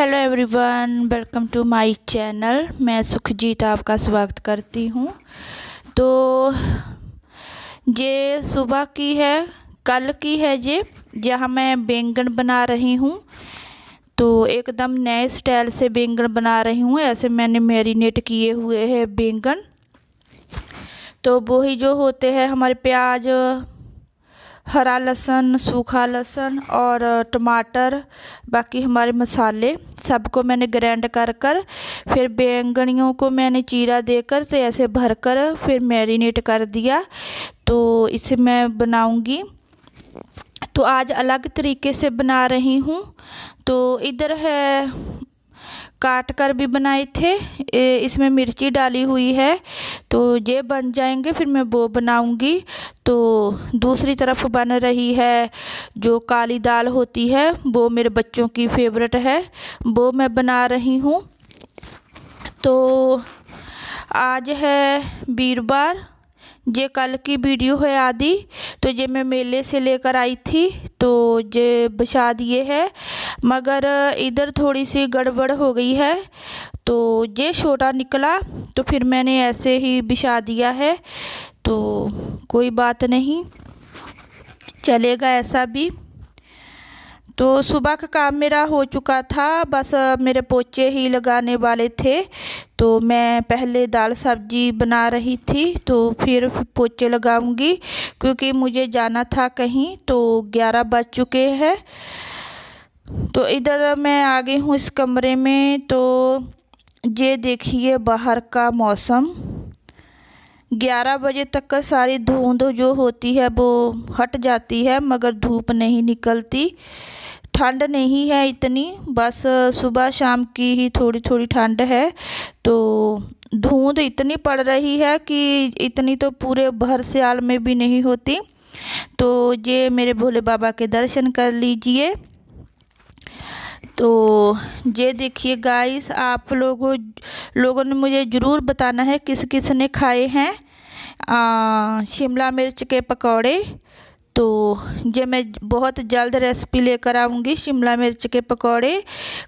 Hello everyone, welcome to my channel. मैं सुखजीत आपका स्वागत करती हूँ। तो ये सुबह की है, कल की है ये, जहाँ मैं बैंगन बना रही हूँ। तो एकदम नए स्टाइल से बैंगन बना रही हूँ। ऐसे मैंने मैरिनेट किए हुए हैं बैंगन। तो वही जो होते हैं हमारे प्याज, हरा लहसुन, सूखा लहसुन और टमाटर, बाकी हमारे मसाले सबको मैंने ग्राइंड कर फिर बैंगनियों को मैंने चीरा देकर से ऐसे भरकर फिर मैरिनेट कर दिया। तो इसे मैं बनाऊंगी। तो आज अलग तरीके से बना रही हूँ। तो इधर है काट कर भी बनाए थे, इसमें मिर्ची डाली हुई है। तो ये बन जाएंगे फिर मैं वो बनाऊंगी। तो दूसरी तरफ बन रही है जो काली दाल होती है, वो मेरे बच्चों की फेवरेट है, वो मैं बना रही हूँ। तो आज है वीरवार, ये कल की वीडियो है आदि। तो ये मैं मेले से लेकर आई थी, तो ये बिछा दिए है, मगर इधर थोड़ी सी गड़बड़ हो गई है। तो ये छोटा निकला, तो फिर मैंने ऐसे ही बिछा दिया है। तो कोई बात नहीं, चलेगा ऐसा भी। तो सुबह का काम मेरा हो चुका था, बस मेरे पोचे ही लगाने वाले थे। तो मैं पहले दाल सब्जी बना रही थी, तो फिर पोचे लगाऊंगी क्योंकि मुझे जाना था कहीं। तो 11 बज चुके हैं। तो इधर मैं आ गई हूँ इस कमरे में। तो ये देखिए बाहर का मौसम, 11 बजे तक का सारी धुंध जो होती है वो हट जाती है, मगर धूप नहीं निकलती। ठंड नहीं है इतनी, बस सुबह शाम की ही थोड़ी थोड़ी ठंड है। तो धुंध इतनी पड़ रही है कि इतनी तो पूरे भर सियाल में भी नहीं होती। तो ये मेरे भोले बाबा के दर्शन कर लीजिए। तो ये देखिए गाइस, आप लोगों ने मुझे ज़रूर बताना है किस किस ने खाए हैं शिमला मिर्च के पकौड़े। तो ये मैं बहुत जल्द रेसिपी लेकर आऊँगी। शिमला मिर्च के पकौड़े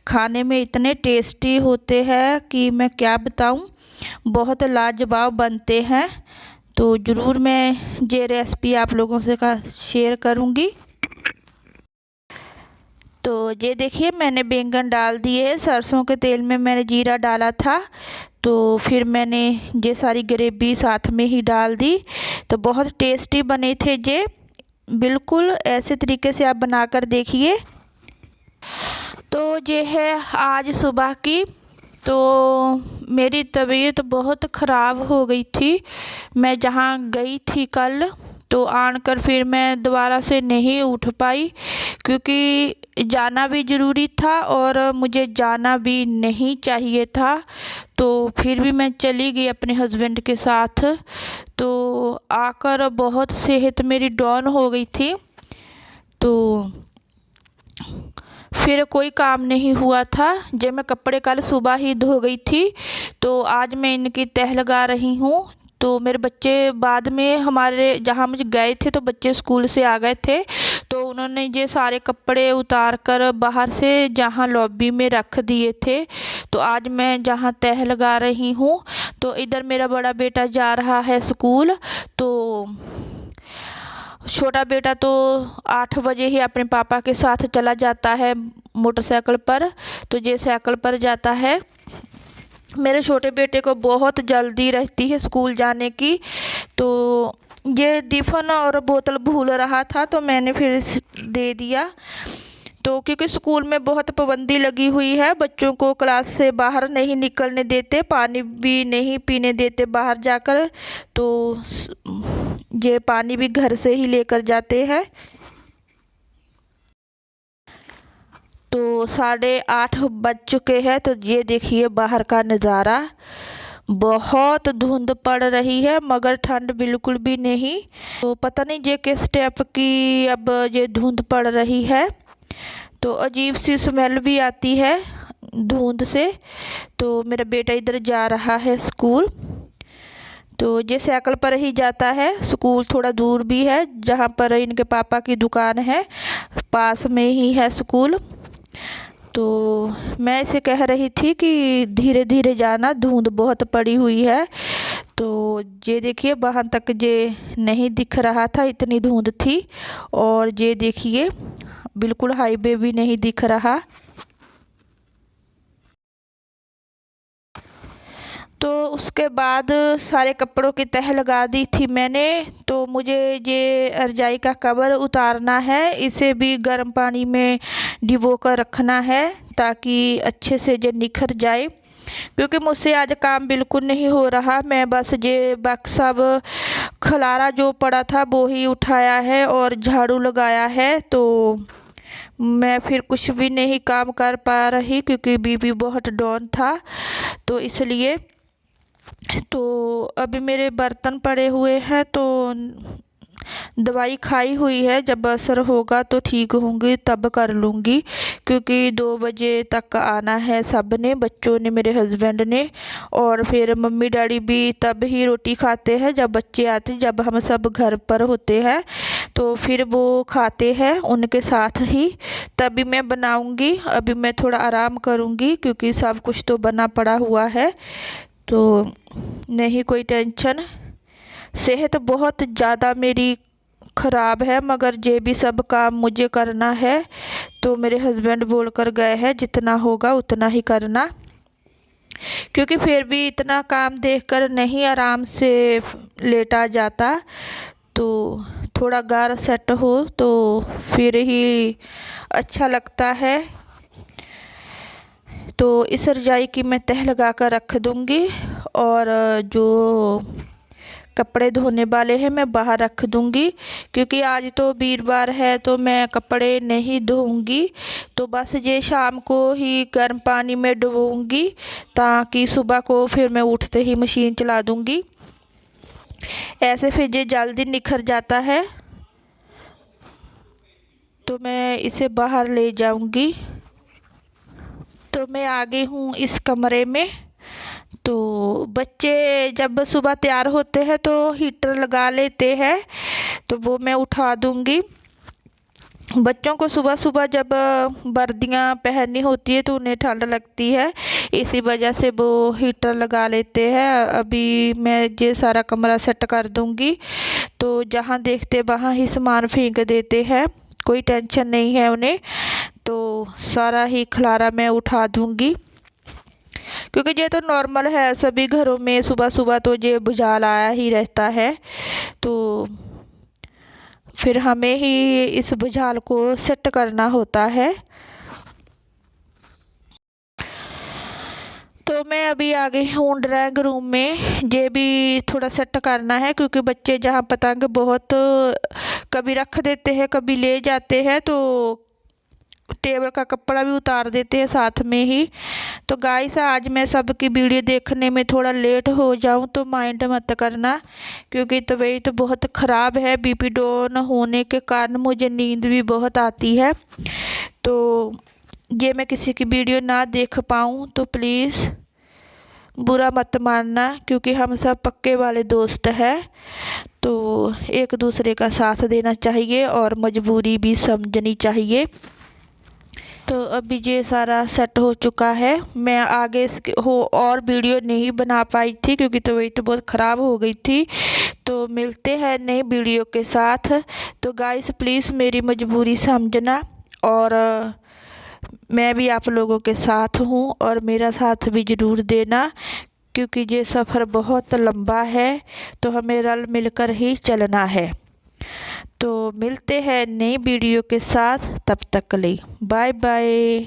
खाने में इतने टेस्टी होते हैं कि मैं क्या बताऊँ, बहुत लाजवाब बनते हैं। तो ज़रूर मैं ये रेसिपी आप लोगों से शेयर करूँगी। तो ये देखिए मैंने बैंगन डाल दिए, सरसों के तेल में मैंने जीरा डाला था। तो फिर मैंने ये सारी ग्रेवी साथ में ही डाल दी। तो बहुत टेस्टी बने थे ये, बिल्कुल ऐसे तरीके से आप बनाकर देखिए। तो ये है आज सुबह की। तो मेरी तबीयत बहुत ख़राब हो गई थी। मैं जहाँ गई थी कल, तो आकर फिर मैं दोबारा से नहीं उठ पाई क्योंकि जाना भी ज़रूरी था और मुझे जाना भी नहीं चाहिए था। तो फिर भी मैं चली गई अपने हस्बैंड के साथ। तो आकर बहुत सेहत मेरी डाउन हो गई थी। तो फिर कोई काम नहीं हुआ था। जब मैं कपड़े कल सुबह ही धो गई थी, तो आज मैं इनकी तह लगा रही हूँ। तो मेरे बच्चे बाद में, हमारे जहाँ मुझे गए थे तो बच्चे स्कूल से आ गए थे, तो उन्होंने ये सारे कपड़े उतार कर बाहर से जहाँ लॉबी में रख दिए थे। तो आज मैं जहाँ तह लगा रही हूँ। तो इधर मेरा बड़ा बेटा जा रहा है स्कूल। तो छोटा बेटा तो 8 बजे ही अपने पापा के साथ चला जाता है मोटरसाइकिल पर। तो ये साइकिल पर जाता है। मेरे छोटे बेटे को बहुत जल्दी रहती है स्कूल जाने की। तो ये टिफ़िन और बोतल भूल रहा था, तो मैंने फिर दे दिया। तो क्योंकि स्कूल में बहुत पाबंदी लगी हुई है, बच्चों को क्लास से बाहर नहीं निकलने देते, पानी भी नहीं पीने देते बाहर जाकर। तो ये पानी भी घर से ही लेकर जाते हैं। तो 8:30 बज चुके हैं। तो ये देखिए बाहर का नज़ारा, बहुत धुंध पड़ रही है मगर ठंड बिल्कुल भी नहीं। तो पता नहीं ये किस टाइप की अब ये धुंध पड़ रही है। तो अजीब सी स्मेल भी आती है धुंध से। तो मेरा बेटा इधर जा रहा है स्कूल। तो ये साइकिल पर ही जाता है स्कूल, थोड़ा दूर भी है, जहाँ पर इनके पापा की दुकान है, पास में ही है स्कूल। तो मैं इसे कह रही थी कि धीरे धीरे जाना, धुंध बहुत पड़ी हुई है। तो ये देखिए वहाँ तक ये नहीं दिख रहा था, इतनी धुंध थी। और ये देखिए बिल्कुल हाईवे भी नहीं दिख रहा। तो उसके बाद सारे कपड़ों की तह लगा दी थी मैंने। तो मुझे ये रजाई का कवर उतारना है, इसे भी गर्म पानी में डिबो कर रखना है ताकि अच्छे से ये निखर जाए, क्योंकि मुझसे आज काम बिल्कुल नहीं हो रहा। मैं बस ये बक्सा अब खलारा जो पड़ा था वो ही उठाया है और झाड़ू लगाया है। तो मैं फिर कुछ भी नहीं काम कर पा रही क्योंकि बीपी बहुत डाउन था, तो इसलिए। तो अभी मेरे बर्तन पड़े हुए हैं, तो दवाई खाई हुई है, जब असर होगा तो ठीक होंगी तब कर लूँगी, क्योंकि 2 बजे तक आना है सब ने, बच्चों ने, मेरे हस्बैंड ने। और फिर मम्मी डैडी भी तब ही रोटी खाते हैं जब बच्चे आते हैं, जब हम सब घर पर होते हैं तो फिर वो खाते हैं उनके साथ ही, तभी मैं बनाऊँगी। अभी मैं थोड़ा आराम करूँगी क्योंकि सब कुछ तो बना पड़ा हुआ है, तो नहीं कोई टेंशन। सेहत बहुत ज़्यादा मेरी ख़राब है, मगर ये भी सब काम मुझे करना है। तो मेरे हस्बैंड बोल कर गए हैं जितना होगा उतना ही करना, क्योंकि फिर भी इतना काम देखकर नहीं आराम से लेटा जाता। तो थोड़ा गार सेट हो तो फिर ही अच्छा लगता है। तो इस रजाई की मैं तह लगा कर रख दूँगी, और जो कपड़े धोने वाले हैं मैं बाहर रख दूँगी, क्योंकि आज तो वीरवार है तो मैं कपड़े नहीं धोऊँगी। तो बस ये शाम को ही गर्म पानी में डुबोऊँगी ताकि सुबह को फिर मैं उठते ही मशीन चला दूँगी। ऐसे फिर ये जल्दी निखर जाता है। तो मैं इसे बाहर ले जाऊँगी। तो मैं आ गई हूँ इस कमरे में। तो बच्चे जब सुबह तैयार होते हैं तो हीटर लगा लेते हैं, तो वो मैं उठा दूँगी। बच्चों को सुबह सुबह जब वर्दियाँ पहननी होती है तो उन्हें ठंड लगती है, इसी वजह से वो हीटर लगा लेते हैं। अभी मैं ये सारा कमरा सेट कर दूँगी, तो जहाँ देखते वहाँ ही सामान फेंक देते हैं, कोई टेंशन नहीं है उन्हें। तो सारा ही खलारा मैं उठा दूँगी, क्योंकि ये तो नॉर्मल है, सभी घरों में सुबह सुबह तो ये भुजाल आया ही रहता है। तो फिर हमें ही इस भुजाल को सेट करना होता है। तो मैं अभी आ गई हूँ ड्राइंग रूम में, ये भी थोड़ा सेट करना है, क्योंकि बच्चे जहाँ पतंग बहुत कभी रख देते हैं कभी ले जाते हैं, तो टेबल का कपड़ा भी उतार देते हैं साथ में ही। तो गाइस आज मैं सबकी वीडियो देखने में थोड़ा लेट हो जाऊं तो माइंड मत करना, क्योंकि तबीयत तो बहुत ख़राब है। बीपी डाउन होने के कारण मुझे नींद भी बहुत आती है, तो ये मैं किसी की वीडियो ना देख पाऊँ तो प्लीज़ बुरा मत मानना, क्योंकि हम सब पक्के वाले दोस्त हैं। तो एक दूसरे का साथ देना चाहिए और मजबूरी भी समझनी चाहिए। तो अभी ये सारा सेट हो चुका है। मैं आगे इसके और वीडियो नहीं बना पाई थी क्योंकि तबीयत तो बहुत ख़राब हो गई थी। तो मिलते हैं नई वीडियो के साथ। तो गाइस प्लीज़ मेरी मजबूरी समझना, और मैं भी आप लोगों के साथ हूँ और मेरा साथ भी ज़रूर देना, क्योंकि ये सफ़र बहुत लंबा है, तो हमें रल मिलकर ही चलना है। तो मिलते हैं नई वीडियो के साथ, तब तक के लिए बाय बाय।